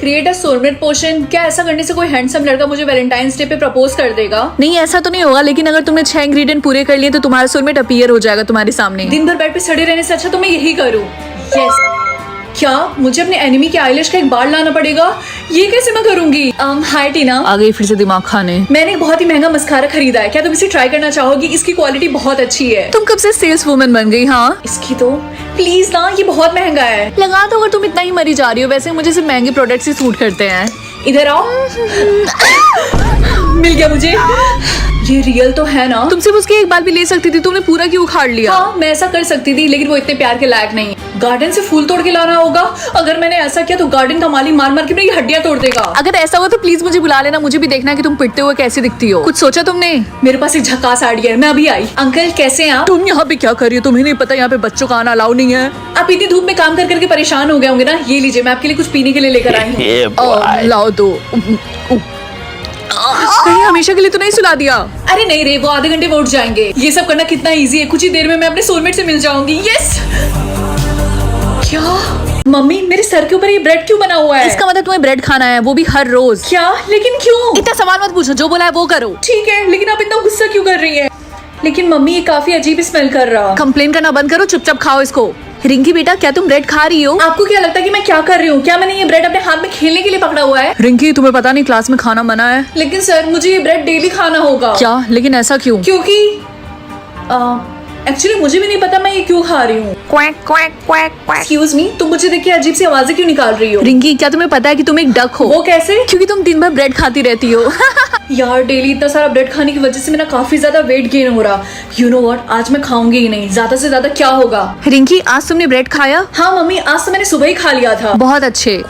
Create a soulmate पोशन। क्या ऐसा करने से कोई हैंडसम लड़का मुझे वैलेंटाइंस डे पे प्रपोज कर देगा? नहीं, ऐसा तो नहीं होगा, लेकिन अगर तुमने 6 इंग्रेडिएंट पूरे कर लिए तो तुम्हारा सोलमेट अपीयर हो जाएगा तुम्हारे सामने। दिन भर बेड पे सड़े रहने से अच्छा तो मैं यही करूँ। यस। क्या मुझे अपने एनिमी के आईलैश का एक बार लाना पड़ेगा? ये कैसे मैं करूंगी? हाय टीना। आ गई फिर से दिमाग खाने। मैंने एक बहुत ही महंगा मस्कारा खरीदा है, क्या तुम इसे ट्राई करना चाहोगी? इसकी क्वालिटी बहुत अच्छी है। तुम कब से सेल्स वुमन बन गई? हाँ, इसकी तो प्लीज ना, ये बहुत महंगा है। लगा दो अगर तुम इतना ही मरी जा रही हो। वैसे मुझे सिर्फ महंगे प्रोडक्ट्स ही सूट करते हैं। इधर आओ। मिल गया मुझे। ये रियल तो है ना? तुम सिर्फ उसकी एक बार भी ले सकती थी, तुमने पूरा क्यों उखाड़ लिया? हाँ, मैं ऐसा कर सकती थी, लेकिन वो इतने प्यार के लायक नहीं। गार्डन से फूल तोड़ के लाना होगा। अगर मैंने ऐसा किया तो गार्डन का माली मार मार के मेरी हड्डियां तोड़ देगा। अगर ऐसा हुआ तो प्लीज मुझे बुला लेना, मुझे भी देखना है कि तुम पिटते हुए कैसे दिखती हो। कुछ सोचा तुमने? मेरे पास एक झकास आइडिया है, मैं अभी आई। अंकल कैसे हैं आप? तुम यहाँ पे क्या कर रही हो? तुम्हें नहीं पता यहाँ पे बच्चों का आना अलाउ नहीं है? आप इतनी धूप में काम कर करके परेशान हो गए होंगे ना। ये लीजिए, मैं आपके लिए कुछ पीने के लिए लेकर आई हूँ। लाओ दो। कहीं हमेशा के लिए तो नहीं सुला दिया? अरे नहीं रे, वो आधे घंटे में उठ जाएंगे। ये सब करना कितना इजी है, कुछ ही देर में मैं अपने सोलमेट से मिल जाऊंगी। यस। क्या मम्मी, मेरे सर के ऊपर ये ब्रेड क्यों बना हुआ है? इसका मतलब तुम्हें ब्रेड खाना है, वो भी हर रोज? क्या? लेकिन क्यों? इतना सवाल मत पूछो, जो बोला है वो करो। ठीक है, लेकिन आप इतना गुस्सा क्यों कर रही है? लेकिन मम्मी, ये काफी अजीब स्मेल कर रहा। कंप्लेन करना बंद करो, चुपचाप खाओ इसको। रिंकी बेटा, क्या तुम ब्रेड खा रही हो? आपको क्या लगता है कि मैं क्या कर रही हूँ? क्या मैंने ये ब्रेड अपने हाथ में खेलने के लिए पकड़ा हुआ है? रिंकी, तुम्हें पता नहीं क्लास में खाना मना है? लेकिन सर, मुझे ये ब्रेड डेली खाना होगा। क्या? लेकिन ऐसा क्यों? क्योंकि एक्चुअली मुझे भी नहीं पता मैं ये क्यों खा रही हूँ। एक्सक्यूज मी, तुम मुझे देख के अजीब सी आवाजें क्यों निकाल रही हो? रिंकी, क्या तुम्हें पता है कि तुम एक डक हो? वो कैसे? क्योंकि तुम दिन भर ब्रेड खाती रहती हो। यार, डेली इतना सारा ब्रेड खाने की वजह से मेरा काफी ज्यादा वेट गेन हो रहा। यू नो व्हाट, आज मैं खाऊंगी ही नहीं। ज्यादा से ज्यादा क्या होगा? रिंकी, आज तुमने ब्रेड खाया? हाँ मम्मी, आज तो मैंने सुबह ही खा लिया था। बहुत अच्छे।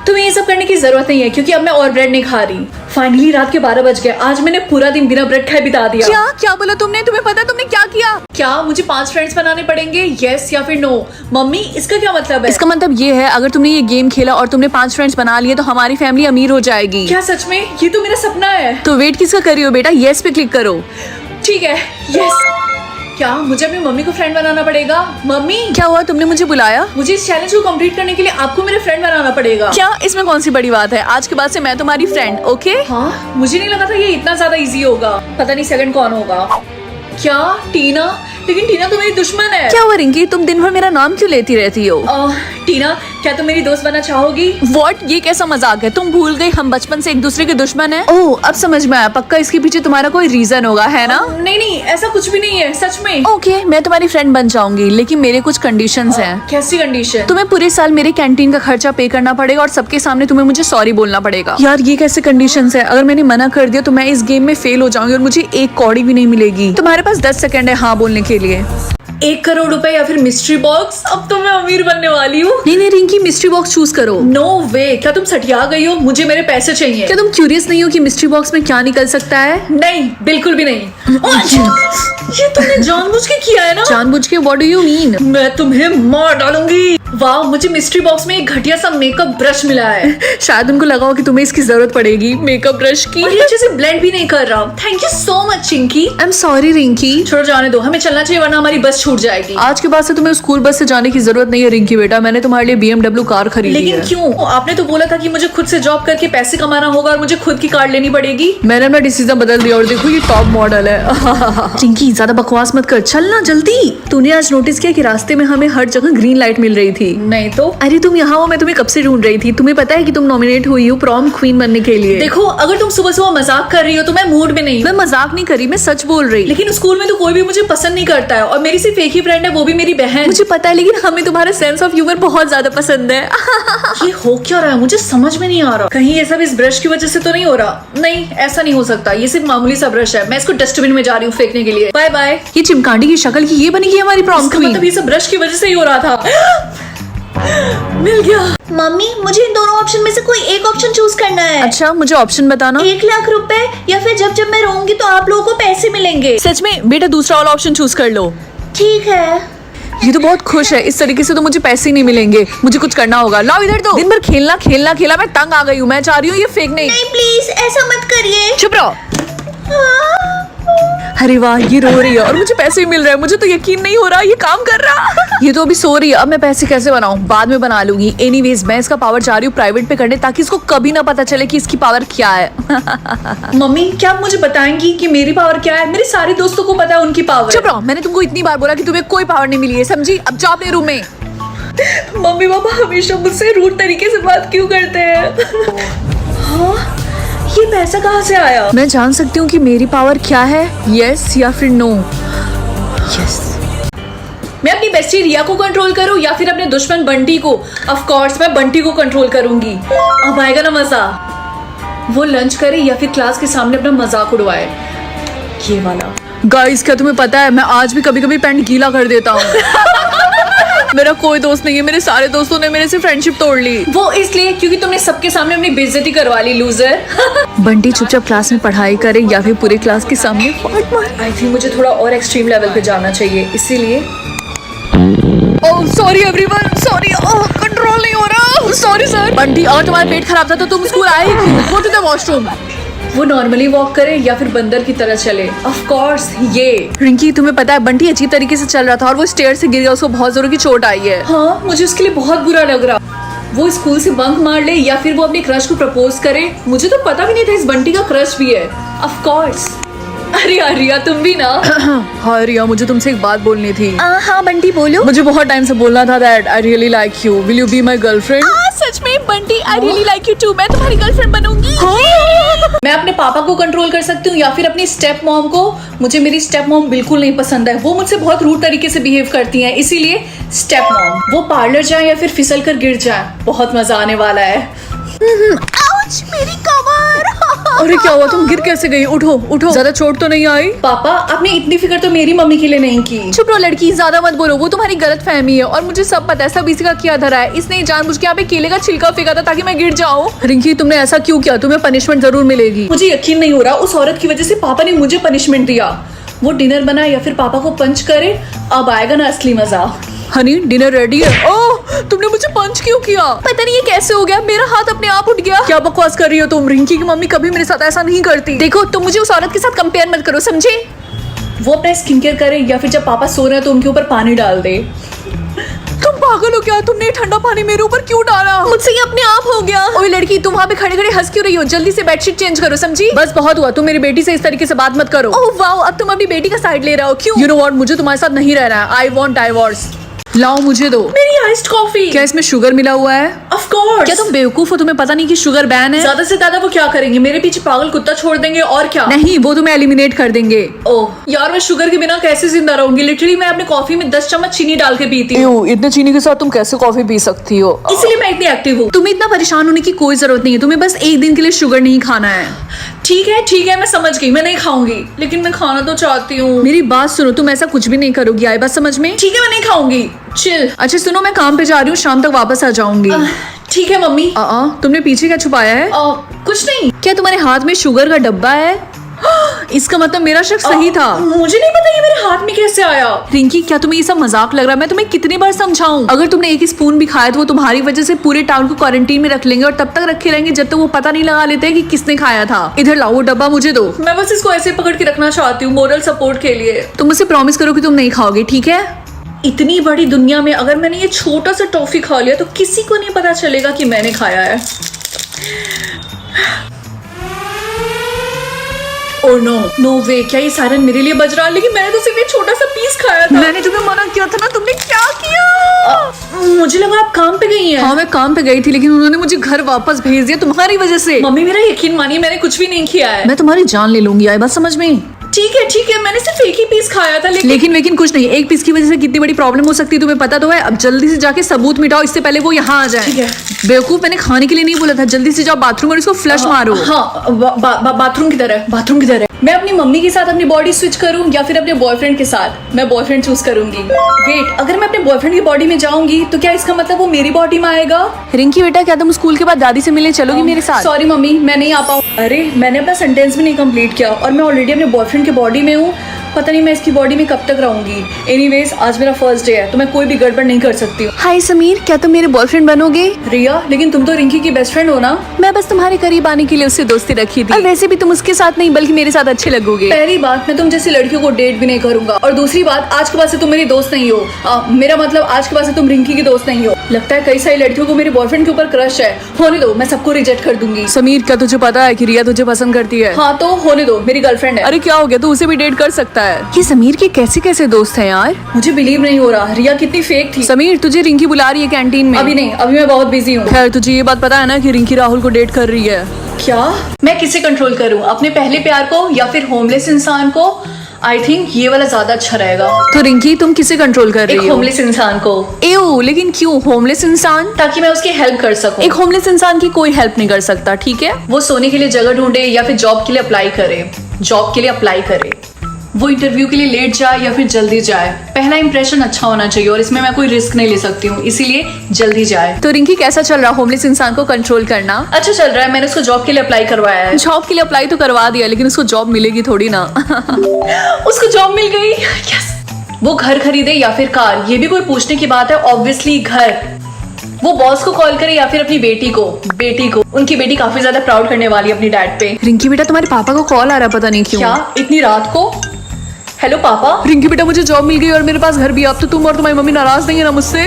तुम्हें ये सब करने की जरूरत नहीं है, क्योंकि अब मैं और ब्रेड नहीं खा रही। फाइनली रात के 12 बज गए। आज मैंने पूरा दिन बिना ब्रेड खाए बिता दिया। क्या क्या बोला तुमने? तुम्हें पता तुमने क्या किया? क्या मुझे 5 फ्रेंड्स बनाने पड़ेंगे? यस या फिर नो? मम्मी, इसका क्या मतलब है? इसका मतलब ये है, अगर तुमने ये गेम खेला और तुमने 5 फ्रेंड्स बना लिए तो हमारी फैमिली अमीर हो जाएगी। क्या सच में? ये तो मेरा सपना है। तो वेट किसका कर रही हो बेटा? येस पे क्लिक करो। ठीक है, यस। क्या मुझे अपनी मम्मी को फ्रेंड बनाना पड़ेगा? मम्मी, क्या हुआ? तुमने मुझे बुलाया? मुझे इस चैलेंज को कंप्लीट करने के लिए आपको मेरे फ्रेंड बनाना पड़ेगा। क्या? इसमें कौन सी बड़ी बात है? आज के बाद से मैं तुम्हारी फ्रेंड। ओके? हाँ, मुझे नहीं लगा था ये इतना ज्यादा इजी होगा। पता नहीं सेकंड कौन होगा। क्या? टीना? लेकिन टीना तो मेरी दुश्मन है। क्या हुआ रिंकी, तुम दिन भर मेरा नाम क्यों लेती रहती हो? टीना, क्या तुम मेरी दोस्त बनना चाहोगी? व्हाट? ये कैसा मजाक है? तुम भूल गई हम बचपन से एक दूसरे के दुश्मन हैं? ओह, अब समझ में आया। पक्का इसके पीछे तुम्हारा कोई रीजन होगा, है ना? नहीं नहीं, ऐसा कुछ भी नहीं है, सच में। ओके, मैं तुम्हारी फ्रेंड बन जाऊंगी, लेकिन मेरे कुछ कंडीशंस हैं। कैसी कंडीशन? तुम्हें पूरे साल मेरे कैंटीन का खर्चा पे करना पड़ेगा और सबके सामने तुम्हें मुझे सॉरी बोलना पड़ेगा। यार, ये कैसे कंडीशंस है? अगर मैंने मना कर दिया तो मैं इस गेम में फेल हो जाऊंगी और मुझे एक कौड़ी भी नहीं मिलेगी। तुम्हारे पास 10 सेकंड है हाँ बोलने के लिए। 1 करोड़ रुपए या फिर मिस्ट्री बॉक्स? अब तो मैं अमीर बनने वाली हूँ। नहीं नहीं रिंकी, मिस्ट्री बॉक्स चूज करो। नो वे, क्या तुम सठिया गई हो? मुझे मेरे पैसे चाहिए। क्या तुम क्यूरियस नहीं हो कि मिस्ट्री बॉक्स में क्या निकल सकता है? नहीं, बिल्कुल भी नहीं। ये तुमने जानबूझ के किया है ना? जानबूझ के? What do you mean? मैं तुम्हें मार डालूंगी। वाह, मुझे मिस्ट्री बॉक्स में एक घटिया सा मेकअप ब्रश मिला है। शायद उनको लगा हो कि तुम्हें इसकी जरूरत पड़ेगी, मेकअप ब्रश की। और ये अच्छे से ब्लेंड भी नहीं कर रहा। Thank you so much Chinki. I am sorry Rinki. छोड़ो, जाने दो, हमें चलना चाहिए वरना हमारी बस छूट जाएगी। आज के बाद से तुम्हें स्कूल बस से जाने की जरूरत नहीं है रिंकी बेटा। मैंने तुम्हारे लिए BMW कार खरीदी है। लेकिन क्यों? आपने तो बोला था कि मुझे खुद से जॉब करके पैसे कमाना होगा और मुझे खुद की कार लेनी पड़ेगी। मैंने अपना डिसीजन बदल दिया और देखो ये टॉप मॉडल है। रिंकी, ज्यादा बकवास मत कर, चलना जल्दी। तूने आज नोटिस किया कि रास्ते में हमें हर जगह ग्रीन लाइट मिल रही थी? नहीं तो। अरे तुम यहाँ हो, मैं तुम्हें कब से ढूंढ रही थी। तुम्हें पता है कि तुम नॉमिनेट हुई हो प्रॉम क्वीन बनने के लिए। देखो, अगर तुम सुबह सुबह मजाक कर रही हो तो मैं मूड में नहीं। मैं मजाक नहीं करी, मैं सच बोल रही। लेकिन स्कूल में तो कोई भी मुझे पसंद नहीं करता है और मेरी सिर्फ एक ही फ्रेंड है, वो भी मेरी बहन। मुझे पता है, लेकिन हमें तुम्हारा सेंस ऑफ ह्यूमर बहुत ज्यादा पसंद है। ये हो क्या रहा है? मुझे समझ में नहीं आ रहा। कहीं ये सब इस ब्रश की वजह से तो नहीं हो रहा? नहीं, ऐसा नहीं हो सकता। ये सिर्फ मामूली सा ब्रश है। मैं इसको डस्टबिन में जा रही हूँ फेंकने के लिए। Bye bye. ये चिमकांडी की शक्ल की ये बनेगी हमारी प्रॉम क्वीन। मतलब ये सब ब्रश की वजह से ही हो रहा था। मिल गया। मम्मी, मुझे इन दोनों ऑप्शन में से कोई एक ऑप्शन चूज करना है। अच्छा, मुझे ऑप्शन बताना। 1 लाख रुपए या फिर जब जब मैं रोऊंगी तो आप लोगों को पैसे मिलेंगे। सच में? बेटा दूसरा वाला ऑप्शन चूज कर लो। ठीक है। ये तो बहुत खुश है। इस तरीके से तो मुझे पैसे ही नहीं मिलेंगे। मुझे कुछ करना होगा। लाओ इधर दो। दिन भर खेलना खेलना खेला, मैं तंग आ गई हूँ। मैं चाह रही हूँ ये फेंकने। नहीं प्लीज, ऐसा मत करिए। चुप रहो। अरे वाह, ये रो रही है और मुझे पैसे भी मिल रहे हैं। मुझे तो यकीन नहीं हो रहा ये काम कर रहा। ये तो अभी सो रही है। अब मैं पैसे कैसे बनाऊं? बाद में बना लूंगी। एनीवेज मैं इसका पावर जा रही हूँ प्राइवेट पे करने, ताकि इसको कभी ना पता चले कि इसकी पावर क्या है। मम्मी क्या आप मुझे बताएंगी कि मेरी पावर क्या है? मेरे सारे दोस्तों को पता है उनकी पावर। चुप रहो, मैंने तुमको इतनी बार बोला कि तुम्हें कोई पावर नहीं मिली है, समझी? अब जाओ अपने रूम में। मम्मी पापा हमेशा मुझसे रूड तरीके से बात क्यों करते हैं? हाँ, ये पैसा कहाँ से आया? मैं जान सकती हूँ कि मेरी पावर क्या है? यस या फिर नो? यस। मैं अपनी बेस्टी रिया को कंट्रोल करूं या फिर अपने दुश्मन बंटी को? ऑफ कोर्स मैं बंटी को कंट्रोल करूंगी। अब आएगा ना मजा। वो लंच करे या फिर क्लास के सामने अपना मजाक उड़वाए, ये वाला। गाइस क्या तुम्हें पता है मैं आज भी कभी कभी पैंट गीला कर देता हूँ। मेरा कोई दोस्त नहीं है, मेरे सारे दोस्तों ने मेरे से फ्रेंडशिप तोड़ ली। वो इसलिए क्योंकि तुमने सबके सामने अपनी बेइज्जती करवा ली, लूजर। बंटी चुपचाप क्लास में पढ़ाई करे या फिर पूरे क्लास के सामने फाट मारे। आई थिंक मुझे थोड़ा और एक्सट्रीम लेवल पे जाना चाहिए, इसीलिए। Oh sorry everyone, sorry, control नहीं हो रहा। Sorry sir. बंटी और तुम्हारा पेट खराब था तो तुम स्कूल आए क्यों? Go to the washroom. वो नॉर्मली वॉक करे या फिर बंदर की तरह चले? ऑफ कोर्स ये। रिंकी तुम्हें पता है बंटी अजीब तरीके से चल रहा था और वो स्टेयर से गिर गया, उसको बहुत जोरों की चोट आई है। हाँ, मुझे उसके लिए बहुत बुरा लग रहा। वो स्कूल से बंक मार ले या फिर वो अपने क्रश को प्रपोज करे। मुझे तो पता भी नहीं था इस बंटी का क्रश भी है। Of course. अरे यार रिया तुम भी ना। हाँ रिया, मुझे तुमसे एक बात बोलनी थी। हाँ बंटी बोलो। मुझे बहुत टाइम से बोलना था that I really like you, will you be my girlfriend? सच में Bunty, I really like you too. मैं तुम्हारी गर्लफ्रेंड बनूंगी। मैं अपने पापा को कंट्रोल कर सकती हूँ या फिर अपनी स्टेप मॉम को। मुझे मेरी स्टेप मॉम बिल्कुल नहीं पसंद है, वो मुझसे बहुत रूड तरीके से बिहेव करती हैं, इसीलिए स्टेप मॉम। वो पार्लर जाए या फिर फिसल कर गिर जाए, बहुत मजा आने वाला है। आउच, मेरी कमर। अरे क्या हुआ? तुम गिर कैसे गई? उठो उठो, ज्यादा चोट तो नहीं आई? पापा आपने इतनी फिक्र तो मेरी मम्मी के लिए नहीं की। चुप रहो लड़की, ज्यादा मत बोलो। वो तुम्हारी गलत फहमी है और मुझे सब पता है, सब इसी का किया धरा है। इसने जानबूझ के यहाँ पे केले का छिलका फेंका था ताकि मैं गिर जाऊँ। रिंकी तुमने ऐसा क्यों किया? तुम्हें पनिशमेंट जरूर मिलेगी। मुझे यकीन नहीं हो रहा, उस औरत की वजह से पापा ने मुझे पनिशमेंट दिया। वो डिनर बनाए या फिर पापा को पंच करे, अब आएगा ना असली मजा। हनी डिनर रेडी है। ओह तुमने मुझे पंच क्यों किया? पता नहीं ये कैसे हो गया, मेरा हाथ अपने आप उठ गया। क्या बकवास कर रही हो तुम? रिंकी की मम्मी कभी मेरे साथ ऐसा नहीं करती। देखो तुम मुझे उस औरत के साथ कंपेयर मत करो, समझे? वो अपना स्किन केयर करे या फिर जब पापा सो रहे हैं तो उनके ऊपर पानी डाल दे। तुम पागल हो क्या? तुमने ठंडा पानी मेरे ऊपर क्यों डाला? मुझसे ये अपने आप हो गया। ओए लड़की तुम वहाँ पे खड़े खड़े हंस क्यों रही हो? जल्दी से बेडशीट चेंज करो, समझी? बस बहुत हुआ, तुम मेरी बेटी से इस तरीके से बात मत करो। ओह वाओ, अब तुम अपनी बेटी का साइड ले रहे हो, क्यों? यू नो व्हाट, मुझे तुम्हारे साथ नहीं रहना है। I want divorce. लाओ मुझे दो मेरी आइस्ड कॉफी। क्या इसमें शुगर मिला हुआ है? Of course. क्या तुम बेवकूफ हो? तुम्हें पता नहीं कि शुगर बैन है? ज्यादा से ज्यादा वो क्या करेंगे? मेरे पीछे पागल कुत्ता छोड़ देंगे और क्या? नहीं, वो तुम्हें एलिमिनेट कर देंगे। ओह यार, मैं शुगर के बिना कैसे जिंदा रहूंगी? लिटरली मैं अपने कॉफी में 10 चम्मच चीनी डाल के पीती हूँ। इतने चीनी के साथ तुम कैसे कॉफी पी सकती हो? इसलिए मैं इतनी एक्टिव हूँ। तुम्हें इतना परेशान होने की कोई जरूरत नहीं है, तुम्हें बस एक दिन के लिए शुगर नहीं खाना है। ठीक है मैं समझ गई, मैं नहीं खाऊंगी, लेकिन मैं खाना तो चाहती हूँ। मेरी बात सुनो, तुम ऐसा कुछ भी नहीं करोगी, आई बात समझ में? ठीक है मैं नहीं खाऊंगी, चिल। अच्छा सुनो, मैं काम पे जा रही हूँ, शाम तक वापस आ जाऊंगी। ठीक है मम्मी। तुमने पीछे क्या छुपाया है? कुछ नहीं। क्या तुम्हारे हाथ में शुगर का डब्बा है? इसका मतलब मेरा शक सही था। मुझे नहीं पता ये मेरे हाथ में कैसे आया। रिंकी क्या तुम्हें ये सब मजाक लग रहा है? मैं तुम्हें कितनी बार समझाऊं? अगर तुमने एक स्पून भी खाया तो वो तुम्हारी वजह से पूरे टाउन को क्वारंटीन में रख लेंगे और तब तक रखे रहेंगे जब तक वो पता नहीं लगा लेते कि किसने खाया था। इधर लाओ वो डब्बा मुझे दो। मैं बस इसको ऐसे पकड़ के रखना चाहती हूँ, मोरल सपोर्ट के लिए। तुम मुझसे प्रॉमिस करो कि तुम नहीं खाओगे, ठीक है? इतनी बड़ी दुनिया में अगर मैंने ये छोटा सा टॉफी खा लिया तो किसी को नहीं पता चलेगा कि मैंने खाया है। ओह नो वे, क्या ये सायरन मेरे लिए बज रहा है? लेकिन मैंने तो सिर्फ ये छोटा सा पीस खाया था। मैंने तुम्हें मना किया था ना, तुमने क्या किया? मुझे लगा आप काम पे गई हैं। हाँ मैं काम पे गई थी, लेकिन उन्होंने मुझे घर वापस भेज दिया तुम्हारी वजह से। मम्मी मेरा यकीन मानिए, मैंने कुछ भी नहीं किया है। मैं तुम्हारी जान ले लूंगी, आई बात समझ में? ठीक है मैंने सिर्फ एक ही पीस खाया था। लेकिन कुछ नहीं, एक पीस की वजह से कितनी बड़ी प्रॉब्लम हो सकती है तुम्हें पता तो है। अब जल्दी से जाके सबूत मिटाओ, इससे पहले वो यहाँ आ जाए। ठीक है। बेवकूफ, मैंने खाने के लिए नहीं बोला था। जल्दी से जाओ बाथरूम और इसको फ्लश मारो। हाँ बाथरूम किधर है? मैं अपनी मम्मी के साथ अपनी बॉडी स्विच करूँ या फिर अपने बॉयफ्रेंड के साथ? मैं बॉयफ्रेंड चूज करूंगी। वेट, अगर मैं अपने बॉयफ्रेंड की बॉडी में जाऊंगी तो क्या इसका मतलब वो मेरी बॉडी में आएगा? रिंकी बेटा, क्या तुम स्कूल के बाद दादी से मिलने चलोगी मेरे साथ? सॉरी मम्मी, मैं नहीं आ पाऊँ। अरे मैंने अपना सेंटेंस भी नहीं कंप्लीट किया और मैं ऑलरेडी अपने बॉयफ्रेंड की बॉडी में हूँ पता नहीं मैं इसकी बॉडी में कब तक रहूंगी। एनीवेज आज मेरा फर्स्ट डे है तो मैं कोई भी गड़बड़ नहीं कर सकती हूँ। हाय समीर, क्या तुम मेरे बॉयफ्रेंड बनोगे? रिया, लेकिन तुम तो रिंकी की बेस्ट फ्रेंड हो ना। मैं बस तुम्हारे करीब आने के लिए उससे दोस्ती रखी थी, और वैसे भी तुम उसके साथ नहीं बल्कि मेरे साथ अच्छे लगोगे। पहली बात, मैं तुम जैसी लड़कियों को डेट भी नहीं करूंगा, और दूसरी बात, आज के बाद से तुम मेरी दोस्त नहीं हो। मेरा मतलब आज के बाद से तुम रिंकी की दोस्त नहीं हो। लगता है कई सारी लड़कियों को मेरे बॉयफ्रेंड के ऊपर क्रश है। होने दो, मैं सबको रिजेक्ट कर दूंगी। समीर, क्या तुझे पता है कि रिया तुझे पसंद करती है? हाँ तो होने दो, मेरी गर्लफ्रेंड है। अरे क्या हो गया, तू उसे भी डेट कर सकता है। ये समीर के कैसे कैसे दोस्त हैं यार। मुझे बिलीव नहीं हो रहा, रिया कितनी फेक थी। समीर, तुझे रिंकी बुला रही है कैंटीन में। अभी नहीं, अभी मैं बहुत बिजी हूँ। खैर, तुझे ये बात पता है ना कि रिंकी राहुल को डेट कर रही है। क्या? मैं किसे कंट्रोल करूँ, अपने पहले प्यार को या फिर होमलेस इंसान को? आई थिंक ये वाला ज्यादा अच्छा रहेगा। तो रिंकी, तुम किसे कंट्रोल कर रही एक हो? होमलेस इंसान को। एओ, लेकिन क्यों होमलेस इंसान? ताकि मैं उसकी हेल्प कर सकूं। एक होमलेस इंसान की कोई हेल्प नहीं कर सकता, ठीक है? वो सोने के लिए जगह ढूंढे या फिर जॉब के लिए अप्लाई करे। वो इंटरव्यू के लिए लेट जाए या फिर जल्दी जाए। पहला इंप्रेशन अच्छा होना चाहिए और इसमें मैं कोई रिस्क नहीं ले सकती हूँ, इसीलिए जल्दी जाए। तो रिंकी, कैसा चल रहा होमलेस इंसान को कंट्रोल करना? अच्छा चल रहा है, मैंने उसको जॉब के लिए अप्लाई करवाया है। जॉब के लिए अप्लाई तो करवा दिया, लेकिन उसको जॉब मिलेगी थोड़ी ना। उसको जॉब मिल गई। यस। वो घर खरीदे या फिर कार, ये भी कोई पूछने की बात है? ऑब्वियसली घर। वो बॉस को कॉल करे या फिर अपनी बेटी को। उनकी बेटी काफी ज्यादा प्राउड करने वाली है अपनी डैड पे। रिंकी बेटा, तुम्हारे पापा को कॉल आ रहा है, पता नहीं क्यों। क्या इतनी रात को? हेलो पापा। रिंकी बेटा, मुझे जॉब मिल गई और मेरे पास घर भी है। अब तो तुम और तुम्हारी मम्मी नाराज नहीं है ना मुझसे?